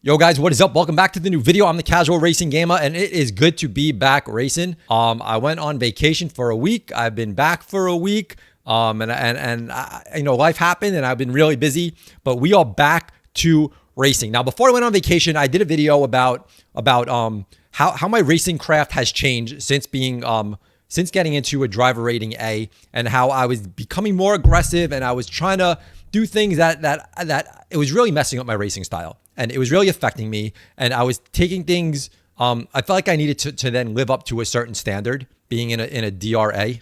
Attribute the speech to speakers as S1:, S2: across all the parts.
S1: Yo guys, what is up? Welcome back to the new video. I'm the Casual Racing Gamer, and it is good to be back racing. I went on vacation for a week. I've been back for a week. Life happened and I've been really busy, but we are back to racing. Now, before I went on vacation, I did a video about how my racing craft has changed since getting into a driver rating A, and how I was becoming more aggressive and I was trying to do things that it was really messing up my racing style. And it was really affecting me. And I was taking things, I felt like I needed to then live up to a certain standard, being in a DRA.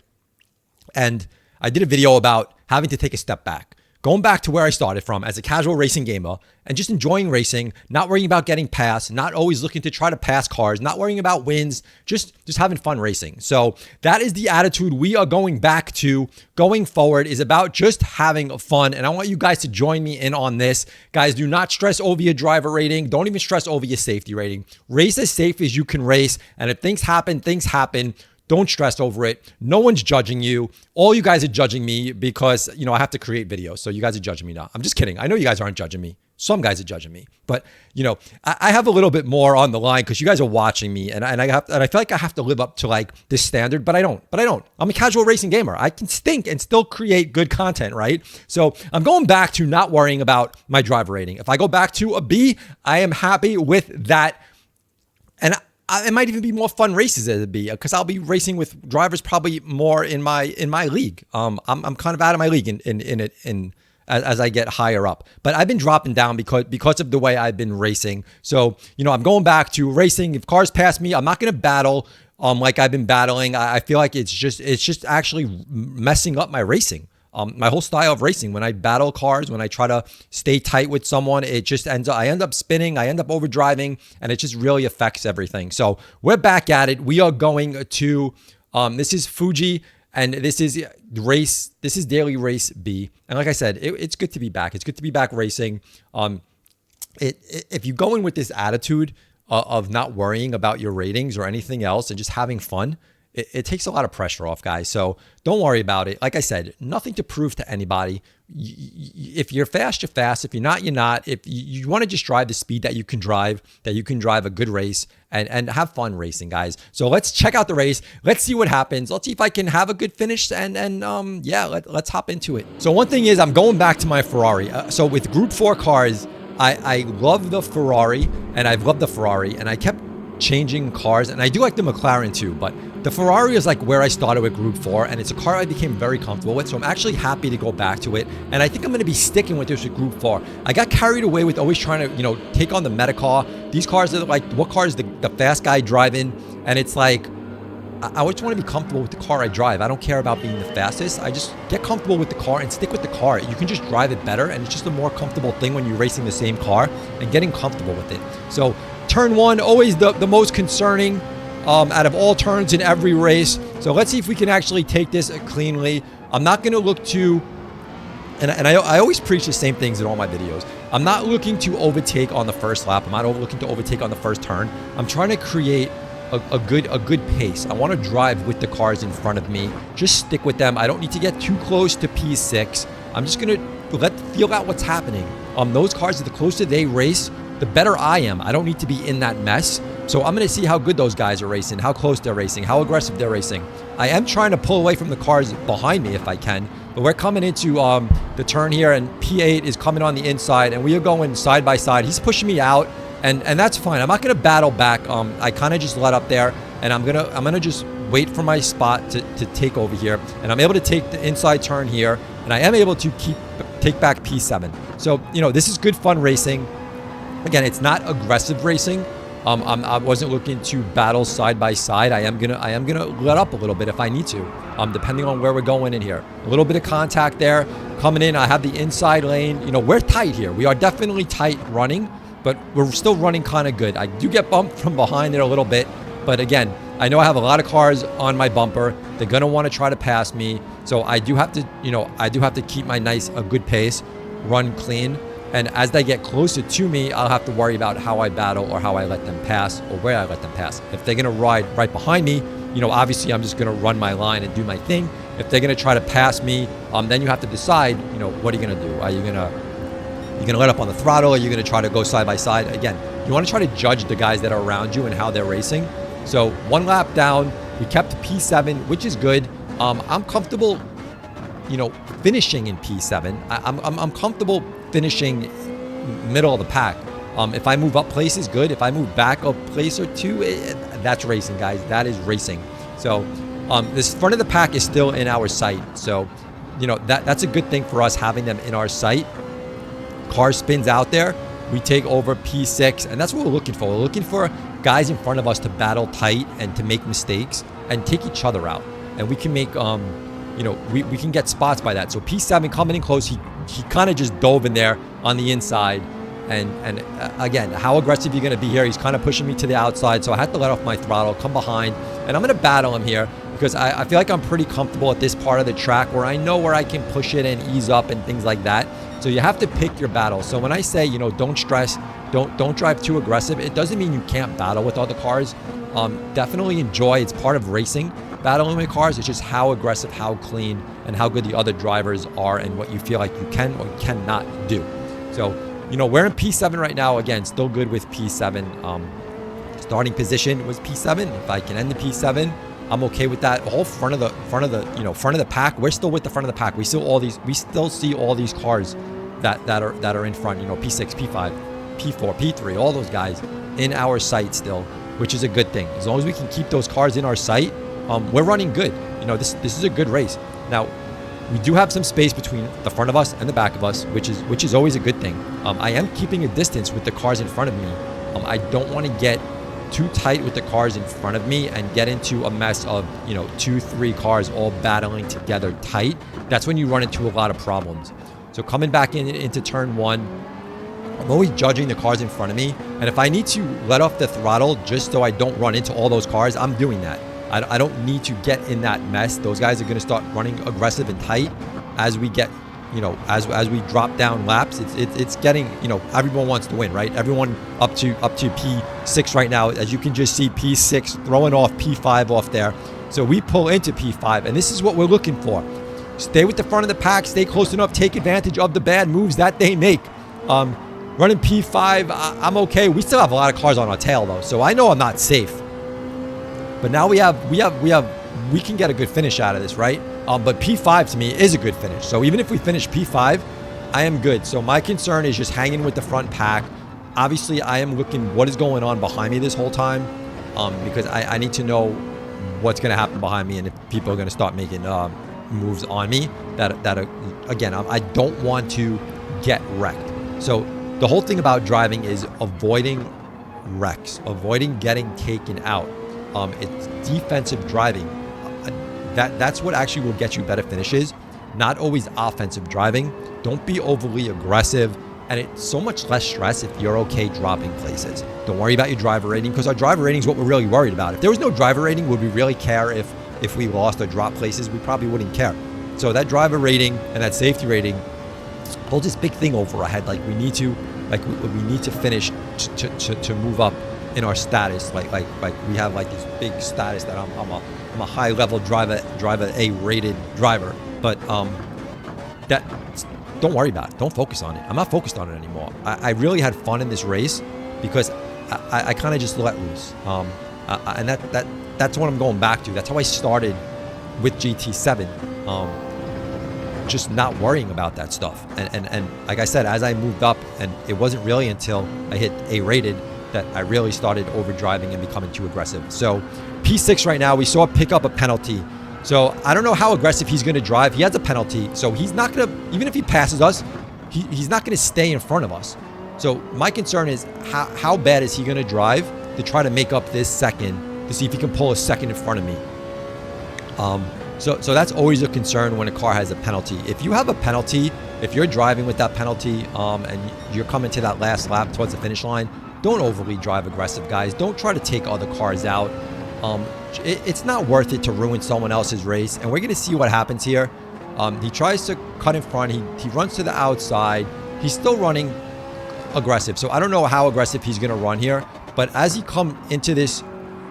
S1: And I did a video about having to take a step back, going back to where I started from as a casual racing gamer, and just enjoying racing, not worrying about getting passed, not always looking to try to pass cars, not worrying about wins, just having fun racing. So that is the attitude we are going back to going forward, is about just having fun. And I want you guys to join me in on this. Guys, do not stress over your driver rating. Don't even stress over your safety rating. Race as safe as you can race. And if things happen, things happen. Don't stress over it. No one's judging you. All you guys are judging me because, I have to create videos. So you guys are judging me now. I'm just kidding. I know you guys aren't judging me. Some guys are judging me. But, I have a little bit more on the line because you guys are watching me. And I feel like I have to live up to like this standard, but I don't. I'm a casual racing gamer. I can stink and still create good content, right? So I'm going back to not worrying about my driver rating. If I go back to a B, I am happy with that. And it might even be more fun races as a B, because I'll be racing with drivers probably more in my league. I'm kind of out of my league as I get higher up. But I've been dropping down because of the way I've been racing. So I'm going back to racing. If cars pass me, I'm not going to battle like I've been battling. I feel like it's just actually messing up my racing. My whole style of racing, when I battle cars, when I try to stay tight with someone, it just I end up spinning, I end up overdriving, and it just really affects everything. So we're back at it. We are going to, this is Fuji, and this is daily race B. And like I said, it's good to be back. It's good to be back racing. If you go in with this attitude of not worrying about your ratings or anything else and just having fun, it takes a lot of pressure off, guys. So don't worry about it. Like I said, nothing to prove to anybody. If you're fast, you're fast. If you're not, you're not. If you want to just drive the speed that you can drive a good race and have fun racing, guys. So let's check out the race. Let's see what happens. Let's see if I can have a good finish. Let's hop into it. So one thing is, I'm going back to my Ferrari. So with Group 4 cars, I love the Ferrari, and I've loved the Ferrari, and I kept changing cars, and I do like the McLaren too, but the Ferrari is like where I started with Group 4, and it's a car I became very comfortable with, so I'm actually happy to go back to it, and I think I'm going to be sticking with this with Group 4. I got carried away with always trying to, take on the meta car. These cars are like, what car is the fast guy driving? And it's like, I always want to be comfortable with the car I drive. I don't care about being the fastest. I just get comfortable with the car and stick with the car. You can just drive it better, and it's just a more comfortable thing when you're racing the same car and getting comfortable with it. So turn 1, always the most concerning out of all turns in every race. So let's see if we can actually take this cleanly. I'm not going to look to, and I always preach the same things in all my videos. I'm not looking to overtake on the first lap. I'm not looking to overtake on the first turn. I'm trying to create a good pace. I want to drive with the cars in front of me. Just stick with them. I don't need to get too close to P6. I'm just going to feel out what's happening. Those cars, the closer they race, the better I am. I don't need to be in that mess. So I'm going to see how good those guys are racing, how close they're racing, how aggressive they're racing. I am trying to pull away from the cars behind me if I can, but we're coming into the turn here, and P8 is coming on the inside, and we are going side by side. He's pushing me out, and that's fine. I'm not going to battle back. I kind of just let up there, and I'm gonna just wait for my spot to take over here, and I'm able to take the inside turn here, and I am able to take back P7. So this is good fun racing. Again, it's not aggressive racing. I wasn't looking to battle side by side. I am gonna let up a little bit if I need to, depending on where we're going in here. A little bit of contact there coming in. I have the inside lane. We're tight here. We are definitely tight running, but we're still running kind of good. I do get bumped from behind there a little bit, but again, I know I have a lot of cars on my bumper. They're gonna want to try to pass me, so I do have to, keep my a good pace, run clean. And as they get closer to me, I'll have to worry about how I battle or how I let them pass or where I let them pass. If they're going to ride right behind me, obviously I'm just going to run my line and do my thing. If they're going to try to pass me, then you have to decide, what are you going to do? Are you going to You're going to let up on the throttle, or you're going to try to go side by side. Again, you want to try to judge the guys that are around you and how they're racing. So 1 lap down, we kept P7, which is good. I'm comfortable, finishing in P7. I'm comfortable finishing middle of the pack. If I move up places, good. If I move back a place or two, that's racing, guys. That is racing. So this front of the pack is still in our sight. So, that's a good thing for us having them in our sight. Car spins out there. We take over P6, and that's what we're looking for. We're looking for guys in front of us to battle tight and to make mistakes and take each other out. And we can make, we can get spots by that. So P7 coming in close, he kind of just dove in there on the inside. And again, how aggressive you're going to be here. He's kind of pushing me to the outside, so I had to let off my throttle, come behind, and I'm going to battle him here because I feel like I'm pretty comfortable at this part of the track where I know where I can push it and ease up and things like that. So you have to pick your battle. So when I say, don't stress, don't drive too aggressive, it doesn't mean you can't battle with other cars. Definitely enjoy. It's part of racing, battling with cars. It's just how aggressive, how clean, and how good the other drivers are and what you feel like you can or cannot do. So, we're in P7 right now. Again, still good with P7. Starting position was P7. If I can end the P7, I'm okay with that. Whole front of the pack. We're still with the front of the pack. We still see all these cars that are in front. P6, P5, P4, P3, all those guys in our sight still, which is a good thing. As long as we can keep those cars in our sight, we're running good. This is a good race. Now, we do have some space between the front of us and the back of us, which is always a good thing. I am keeping a distance with the cars in front of me. I don't want to get too tight with the cars in front of me and get into a mess of 2-3 cars all battling together tight. That's when you run into a lot of problems. So coming back into turn 1, I'm always judging the cars in front of me, and if I need to let off the throttle just so I don't run into all those cars, I'm doing that. I don't need to get in that mess. Those guys are going to start running aggressive and tight as we get, as we drop down laps. It's getting, everyone wants to win, right? Everyone up to P6 right now. As you can just see, P6 throwing off P5 off there. So we pull into P5, and this is what we're looking for. Stay with the front of the pack. Stay close enough. Take advantage of the bad moves that they make. Running P5, I'm okay. We still have a lot of cars on our tail though, so I know I'm not safe. But now we can get a good finish out of this, right? But P5 to me is a good finish. So even if we finish P5, I am good. So my concern is just hanging with the front pack. Obviously, I am looking what is going on behind me this whole time, because I need to know what's going to happen behind me and if people are going to start making moves on me. Again, I don't want to get wrecked. So the whole thing about driving is avoiding wrecks, avoiding getting taken out. It's defensive driving. That's what actually will get you better finishes, not always offensive driving. Don't be overly aggressive, and it's so much less stress if you're okay dropping places. Don't worry about your driver rating, because our driver rating is what we're really worried about. If there was no driver rating, would we really care if we lost or dropped places? We probably wouldn't care. So that driver rating and that safety rating holds this big thing over our head. Like we need to finish to move up in our status. Like we have like this big status that I'm a high level driver, A rated driver. But don't worry about it. Don't focus on it. I'm not focused on it anymore. I really had fun in this race because I kind of just let loose. And that's what I'm going back to. That's how I started with GT7. Just not worrying about that stuff. And like I said, as I moved up, and it wasn't really until I hit A rated that I really started overdriving and becoming too aggressive. So P6 right now, we saw pick up a penalty. So I don't know how aggressive he's going to drive. He has a penalty, so he's not going to, even if he passes us, he's not going to stay in front of us. So my concern is how bad is he going to drive to try to make up this second, to see if he can pull a second in front of me. So that's always a concern when a car has a penalty. If you have a penalty, if you're driving with that penalty and you're coming to that last lap towards the finish line, don't overly drive aggressive, guys. Don't try to take other cars out. It's not worth it to ruin someone else's race. And we're going to see what happens here. He tries to cut in front. He runs to the outside. He's still running aggressive. So I don't know how aggressive he's going to run here. But as he comes into this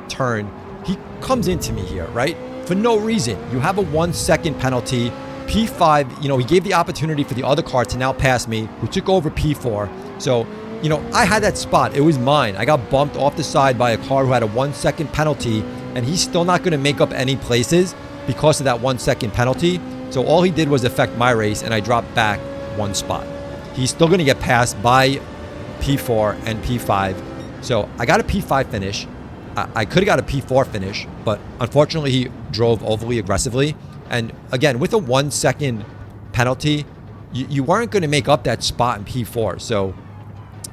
S1: turn, he comes into me here, right? For no reason. You have a 1 second penalty. P5, you know, he gave the opportunity for the other car to now pass me, who took over P4. So, you know, I had that spot. It was mine. I got bumped off the side by a car who had a 1 second penalty, and he's still not going to make up any places because of that 1 second penalty. So all he did was affect my race, and I dropped back 1 spot. He's still going to get passed by P4 and P5. So I got a P5 finish. I could have got a P4 finish, but unfortunately he drove overly aggressively. And again, with a 1 second penalty, you weren't going to make up that spot in P4. So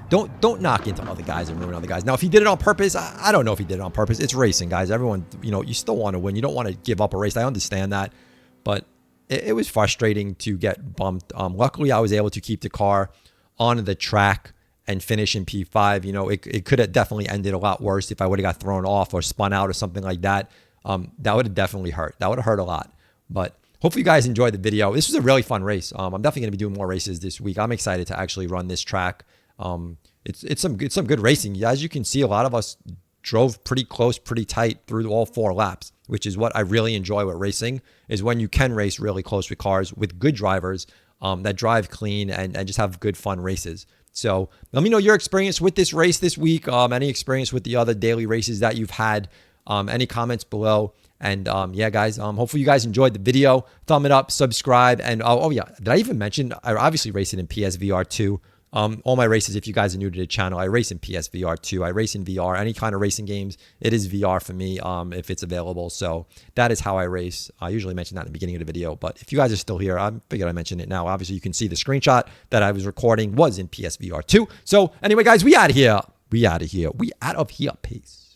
S1: don't knock into other guys and ruin other guys. Now, if he did it on purpose, I don't know if he did it on purpose. It's racing, guys. Everyone, you know, you still want to win. You don't want to give up a race. I understand that, but it was frustrating to get bumped. Luckily, I was able to keep the car on the track and finish in P5. You know, it could have definitely ended a lot worse if I would have got thrown off or spun out or something like that. That would have definitely hurt. That would have hurt a lot. But hopefully you guys enjoyed the video. This was a really fun race. I'm definitely going to be doing more races this week. I'm excited to actually run this track. It's some good racing. As you can see, a lot of us drove pretty close, pretty tight through all 4 laps, which is what I really enjoy with racing, is when you can race really close with cars with good drivers that drive clean and just have good fun races. So let me know your experience with this race this week, any experience with the other daily races that you've had, any comments below. And yeah, guys, hopefully you guys enjoyed the video. Thumb it up, subscribe. And oh yeah, did I even mention, I obviously race it in PSVR2. All my races, if you guys are new to the channel, I race in PSVR2. I race in VR. Any kind of racing games, it is VR for me if it's available. So that is how I race. I usually mention that in the beginning of the video. But if you guys are still here, I figured I mentioned it now. Obviously, you can see the screenshot that I was recording was in PSVR2. So anyway, guys, we out of here. We out of here. Peace.